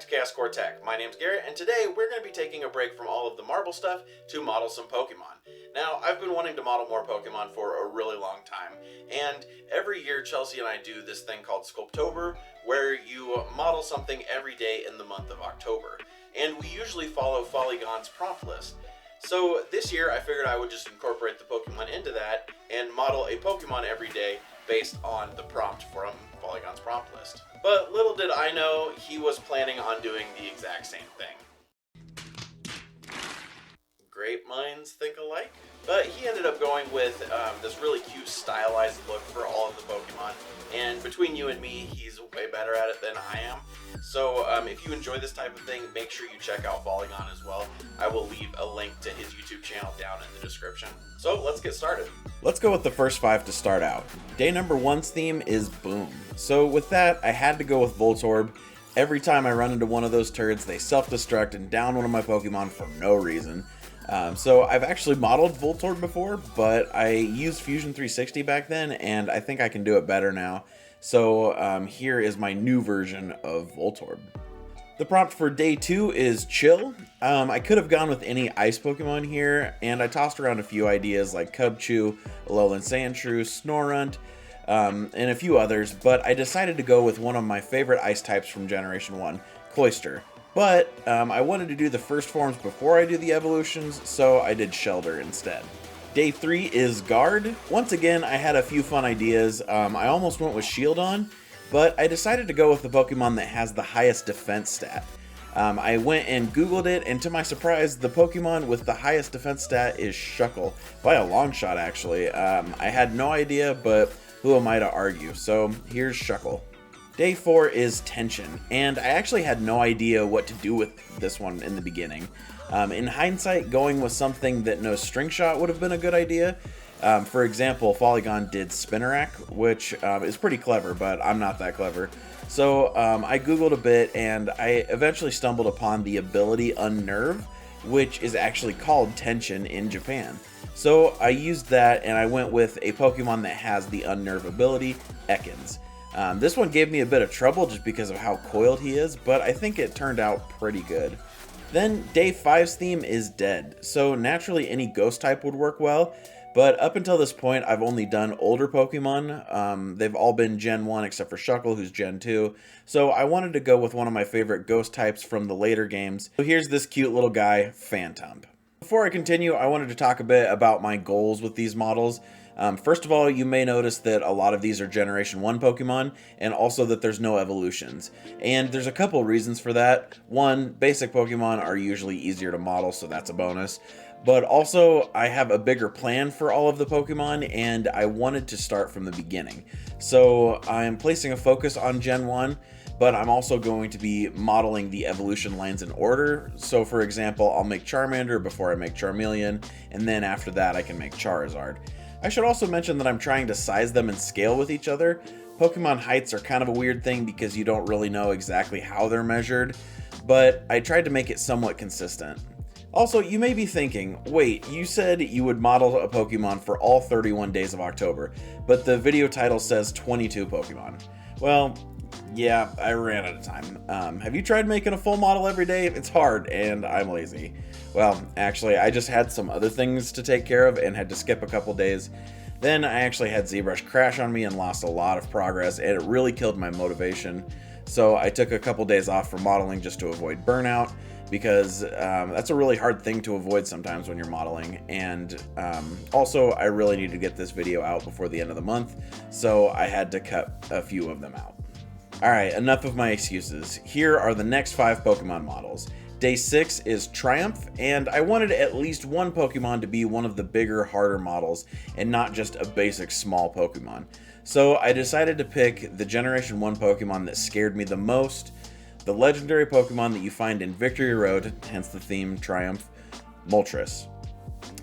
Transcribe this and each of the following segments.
to Chaos Core Tech. My name's Garrett, and today we're going to be taking a break from all of the marble stuff to model some Pokemon. Now, I've been wanting to model more Pokemon for a really long time, and every year Chelsea and I do this thing called Sculptober, where you model something every day in the month of October. And we usually follow Polygon's prompt list. So this year I figured I would just incorporate the Pokemon into that and model a Pokemon every day based on the prompt from Polygon's prompt list. But little did I know he was planning on doing the exact same thing. Great minds think alike. But he ended up going with this really cute stylized look for all of the Pokemon. And between you and me, he's way better at it than I am. So if you enjoy this type of thing, make sure you check out Polygon as well. I will leave a link to his YouTube channel down in the description. So let's get started. Let's go with the first 5 to start out. Day number 1's theme is Boom. So with that, I had to go with Voltorb. Every time I run into one of those turds, they self-destruct and down one of my Pokemon for no reason. So I've actually modeled Voltorb before, but I used Fusion 360 back then, and I think I can do it better now. So here is my new version of Voltorb. The prompt for day 2 is Chill. I could have gone with any ice Pokemon here, and I tossed around a few ideas like Cubchoo, Alolan Sandshrew, Snorunt, and a few others, but I decided to go with one of my favorite ice types from Generation 1, Cloyster. But I wanted to do the first forms before I do the evolutions, so I did Shelter instead. Day 3 is Guard. Once again, I had a few fun ideas. I almost went with Shieldon, but I decided to go with the Pokemon that has the highest defense stat. I went and Googled it, and to my surprise, the Pokemon with the highest defense stat is Shuckle. By a long shot, actually. I had no idea, but who am I to argue? So here's Shuckle. Day 4 is Tension, and I actually had no idea what to do with this one in the beginning. In hindsight, going with something that knows String Shot would have been a good idea. For example, Polygon did Spinarak, which is pretty clever, but I'm not that clever. So I googled a bit, and I eventually stumbled upon the ability Unnerve, which is actually called Tension in Japan. So I used that, and I went with a Pokemon that has the Unnerve ability, Ekans. This one gave me a bit of trouble just because of how coiled he is, but I think it turned out pretty good. Then day 5's theme is Dead, so naturally any ghost type would work well, but up until this point I've only done older Pokemon. They've all been Gen 1 except for Shuckle, who's Gen 2, so I wanted to go with one of my favorite ghost types from the later games. So here's this cute little guy, Phantump. Before I continue, I wanted to talk a bit about my goals with these models. First of all, you may notice that a lot of these are Generation 1 Pokemon, and also that there's no evolutions. And there's a couple reasons for that. One, basic Pokemon are usually easier to model, so that's a bonus. But also, I have a bigger plan for all of the Pokemon, and I wanted to start from the beginning. So I'm placing a focus on Gen 1, but I'm also going to be modeling the evolution lines in order. So for example, I'll make Charmander before I make Charmeleon, and then after that I can make Charizard. I should also mention that I'm trying to size them and scale with each other. Pokemon heights are kind of a weird thing because you don't really know exactly how they're measured, but I tried to make it somewhat consistent. Also, you may be thinking, wait, you said you would model a Pokemon for all 31 days of October, but the video title says 22 Pokemon. Well, yeah, I ran out of time. Have you tried making a full model every day? It's hard, and I'm lazy. Well, actually, I just had some other things to take care of and had to skip a couple days. Then I actually had ZBrush crash on me and lost a lot of progress, and it really killed my motivation. So I took a couple days off from modeling just to avoid burnout, because that's a really hard thing to avoid sometimes when you're modeling. And also, I really need to get this video out before the end of the month, so I had to cut a few of them out. Alright, enough of my excuses. Here are the next 5 Pokemon models. Day 6 is Triumph, and I wanted at least one Pokemon to be one of the bigger, harder models, and not just a basic small Pokemon. So I decided to pick the Generation 1 Pokemon that scared me the most, the legendary Pokemon that you find in Victory Road, hence the theme Triumph, Moltres.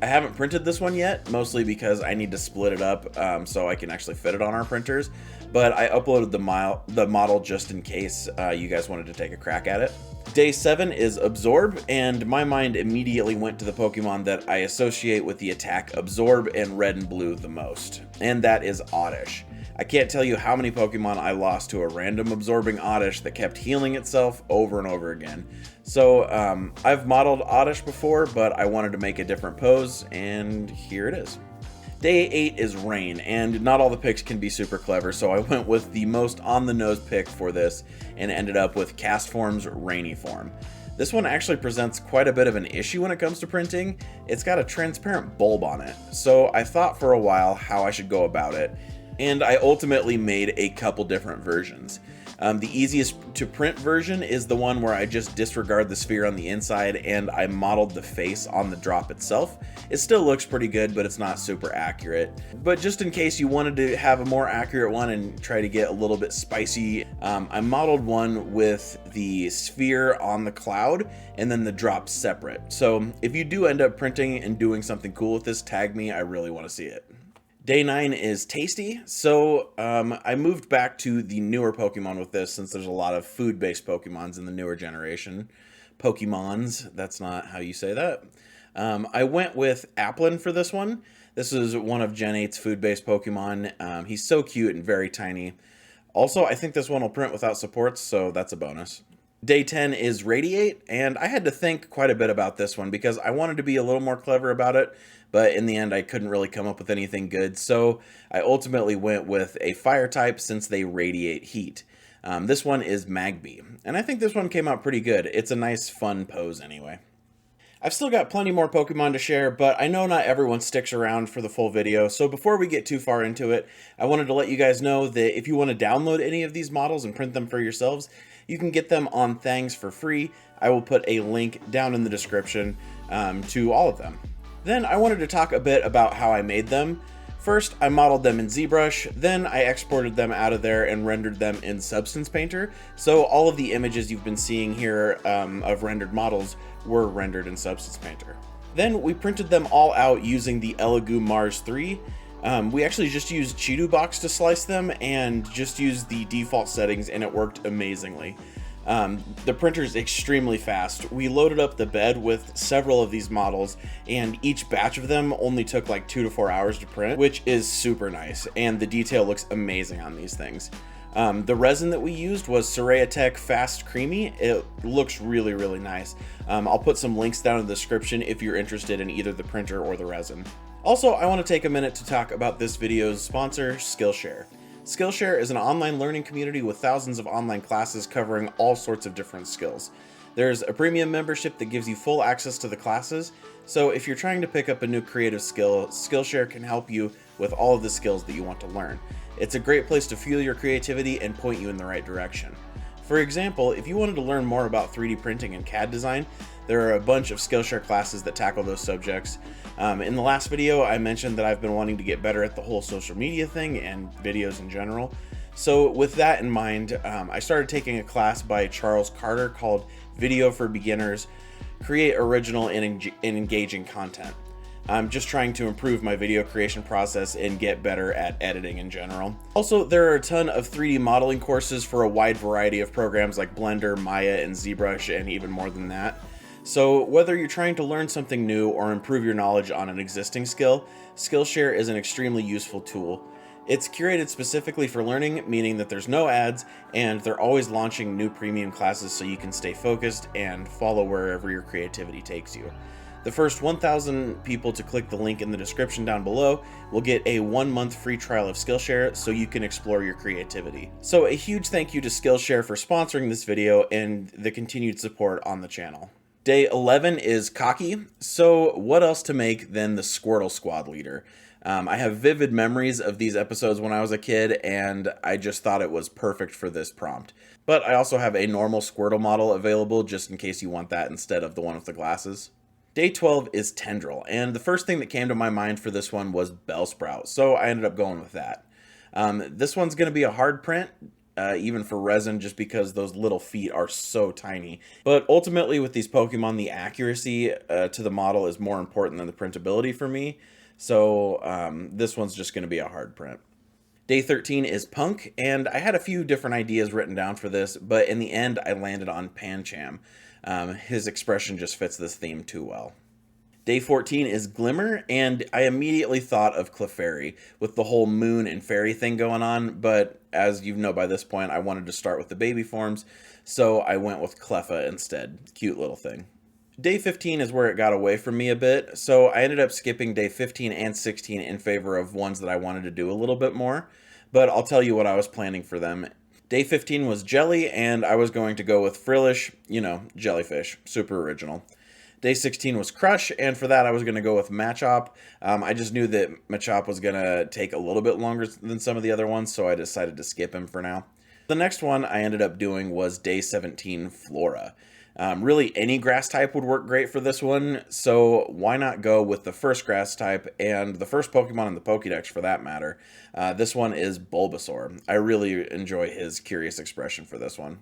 I haven't printed this one yet, mostly because I need to split it up so I can actually fit it on our printers, but I uploaded the model just in case you guys wanted to take a crack at it. Day 7 is Absorb, and my mind immediately went to the Pokemon that I associate with the attack Absorb and Red and Blue the most, and that is Oddish. I can't tell you how many Pokemon I lost to a random absorbing Oddish that kept healing itself over and over again. So I've modeled Oddish before, but I wanted to make a different pose, and here it is. Day 8 is Rain, and not all the picks can be super clever, so I went with the most on-the-nose pick for this and ended up with Castform's Rainy form. This one actually presents quite a bit of an issue when it comes to printing. It's got a transparent bulb on it, so I thought for a while how I should go about it, and I ultimately made a couple different versions. The easiest to print version is the one where I just disregard the sphere on the inside and I modeled the face on the drop itself. It still looks pretty good, but it's not super accurate. But just in case you wanted to have a more accurate one and try to get a little bit spicy, I modeled one with the sphere on the cloud and then the drop separate. So if you do end up printing and doing something cool with this, tag me, I really want to see it. Day 9 is Tasty, so I moved back to the newer Pokemon with this since there's a lot of food-based Pokemons in the newer generation. Pokemons, that's not how you say that. I went with Applin for this one. This is one of Gen 8's food-based Pokemon. He's so cute and very tiny. Also, I think this one will print without supports, so that's a bonus. Day 10 is Radiate, and I had to think quite a bit about this one because I wanted to be a little more clever about it, but in the end I couldn't really come up with anything good, so I ultimately went with a fire type since they radiate heat. This one is Magby, and I think this one came out pretty good. It's a nice fun pose anyway. I've still got plenty more Pokemon to share, but I know not everyone sticks around for the full video, so before we get too far into it, I wanted to let you guys know that if you want to download any of these models and print them for yourselves, you can get them on Thangs for free. I will put a link down in the description to all of them. Then I wanted to talk a bit about how I made them. First, I modeled them in ZBrush, then I exported them out of there and rendered them in Substance Painter. So all of the images you've been seeing here of rendered models were rendered in Substance Painter. Then we printed them all out using the Elegoo Mars 3. We actually just used Cheeto Box to slice them and just used the default settings and it worked amazingly. The printer's extremely fast. We loaded up the bed with several of these models and each batch of them only took like 2 to 4 hours to print, which is super nice, and the detail looks amazing on these things. The resin that we used was Soraya Tech Fast Creamy. It looks really, really nice. I'll put some links down in the description if you're interested in either the printer or the resin. Also, I want to take a minute to talk about this video's sponsor, Skillshare. Skillshare is an online learning community with thousands of online classes covering all sorts of different skills. There's a premium membership that gives you full access to the classes, so if you're trying to pick up a new creative skill, Skillshare can help you with all of the skills that you want to learn. It's a great place to fuel your creativity and point you in the right direction. For example, if you wanted to learn more about 3D printing and CAD design, there are a bunch of Skillshare classes that tackle those subjects. In the last video, I mentioned that I've been wanting to get better at the whole social media thing and videos in general. So with that in mind, I started taking a class by Charles Carter called Video for Beginners, Create Original and Engaging Content. I'm just trying to improve my video creation process and get better at editing in general. Also, there are a ton of 3D modeling courses for a wide variety of programs like Blender, Maya, and ZBrush, and even more than that. So whether you're trying to learn something new or improve your knowledge on an existing skill, Skillshare is an extremely useful tool. It's curated specifically for learning, meaning that there's no ads, and they're always launching new premium classes so you can stay focused and follow wherever your creativity takes you. The first 1,000 people to click the link in the description down below will get a 1-month free trial of Skillshare so you can explore your creativity. So a huge thank you to Skillshare for sponsoring this video and the continued support on the channel. Day 11 is Cocky. So what else to make than the Squirtle Squad leader? I have vivid memories of these episodes when I was a kid, and I just thought it was perfect for this prompt. But I also have a normal Squirtle model available just in case you want that instead of the one with the glasses. Day 12 is Tendril, and the first thing that came to my mind for this one was Bellsprout, so I ended up going with that. This one's going to be a hard print, even for resin, just because those little feet are so tiny. But ultimately with these Pokemon, the accuracy to the model is more important than the printability for me, so this one's just going to be a hard print. Day 13 is Punk, and I had a few different ideas written down for this, but in the end I landed on Pancham. His expression just fits this theme too well. Day 14 is Glimmer, and I immediately thought of Clefairy with the whole moon and fairy thing going on, but as you know by this point, I wanted to start with the baby forms, so I went with Cleffa instead. Cute little thing. Day 15 is where it got away from me a bit, so I ended up skipping day 15 and 16 in favor of ones that I wanted to do a little bit more, but I'll tell you what I was planning for them. Day 15 was Jelly, and I was going to go with Frillish, jellyfish, super original. Day 16 was Crush, and for that I was going to go with Machop. I just knew that Machop was going to take a little bit longer than some of the other ones, so I decided to skip him for now. The next one I ended up doing was Day 17 Flora. Really, any grass type would work great for this one, so why not go with the first grass type and the first Pokemon in the Pokédex for that matter. This one is Bulbasaur. I really enjoy his curious expression for this one.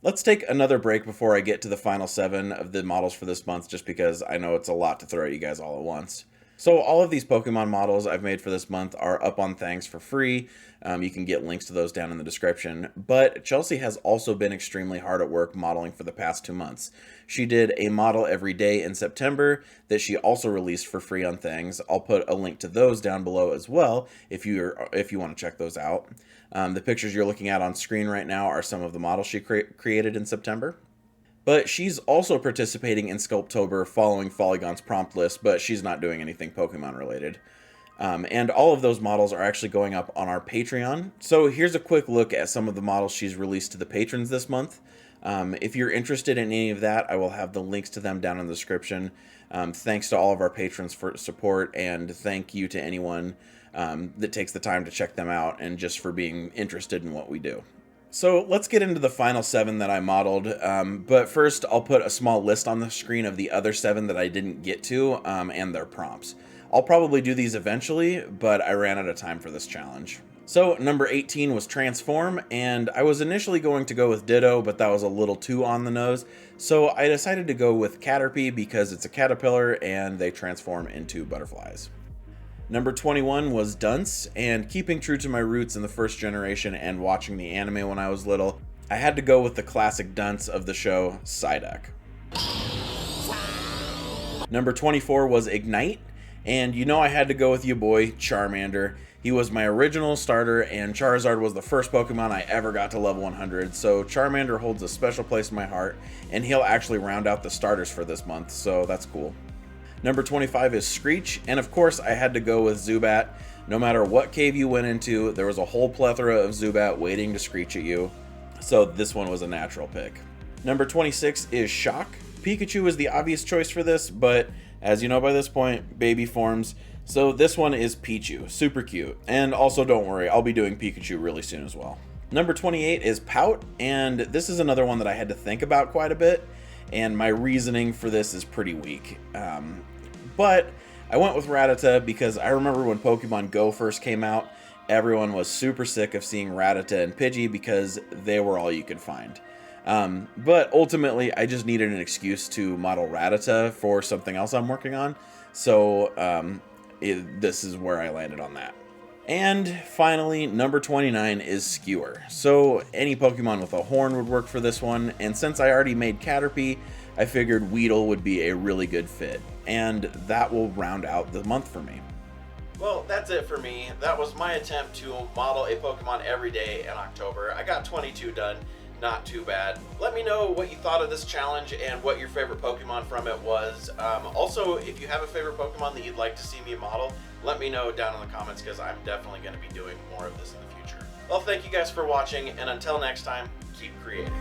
Let's take another break before I get to the final 7 of the models for this month, just because I know it's a lot to throw at you guys all at once. So all of these Pokemon models I've made for this month are up on Thangs for free. You can get links to those down in the description. But Chelsea has also been extremely hard at work modeling for the past 2 months. She did a model every day in September that she also released for free on Thangs. I'll put a link to those down below as well if you want to check those out. The pictures you're looking at on screen right now are some of the models she created in September. But she's also participating in Sculptober following Polygon's prompt list, but she's not doing anything Pokemon related. And all of those models are actually going up on our Patreon. So here's a quick look at some of the models she's released to the patrons this month. If you're interested in any of that, I will have the links to them down in the description. Thanks to all of our patrons for support, and thank you to anyone that takes the time to check them out and just for being interested in what we do. So let's get into the final 7 that I modeled, but first I'll put a small list on the screen of the other 7 that I didn't get to and their prompts. I'll probably do these eventually, but I ran out of time for this challenge. So number 18 was Transform, and I was initially going to go with Ditto, but that was a little too on the nose, so I decided to go with Caterpie because it's a caterpillar and they transform into butterflies. Number 21 was Dunce, and keeping true to my roots in the first generation and watching the anime when I was little, I had to go with the classic Dunce of the show, Psyduck. Number 24 was Ignite, and I had to go with your boy, Charmander. He was my original starter, and Charizard was the first Pokemon I ever got to level 100, so Charmander holds a special place in my heart, and he'll actually round out the starters for this month, so that's cool. Number 25 is Screech, and of course I had to go with Zubat. No matter what cave you went into, there was a whole plethora of Zubat waiting to screech at you, so this one was a natural pick. Number 26 is Shock. Pikachu is the obvious choice for this, but as you know by this point, baby forms, so this one is Pichu, super cute, and also don't worry, I'll be doing Pikachu really soon as well. Number 28 is Pout, and this is another one that I had to think about quite a bit, and my reasoning for this is pretty weak. But I went with Rattata because I remember when Pokemon Go first came out, everyone was super sick of seeing Rattata and Pidgey because they were all you could find. But ultimately, I just needed an excuse to model Rattata for something else I'm working on, so this is where I landed on that. And finally, number 29 is Skewer. So any Pokemon with a horn would work for this one, and since I already made Caterpie, I figured Weedle would be a really good fit, and that will round out the month for me. Well, that's it for me. That was my attempt to model a Pokemon every day in October. I got 22 done. Not too bad. Let me know what you thought of this challenge and what your favorite Pokemon from it was. Also, if you have a favorite Pokemon that you'd like to see me model, let me know down in the comments because I'm definitely going to be doing more of this in the future. Well, thank you guys for watching, and until next time, keep creating.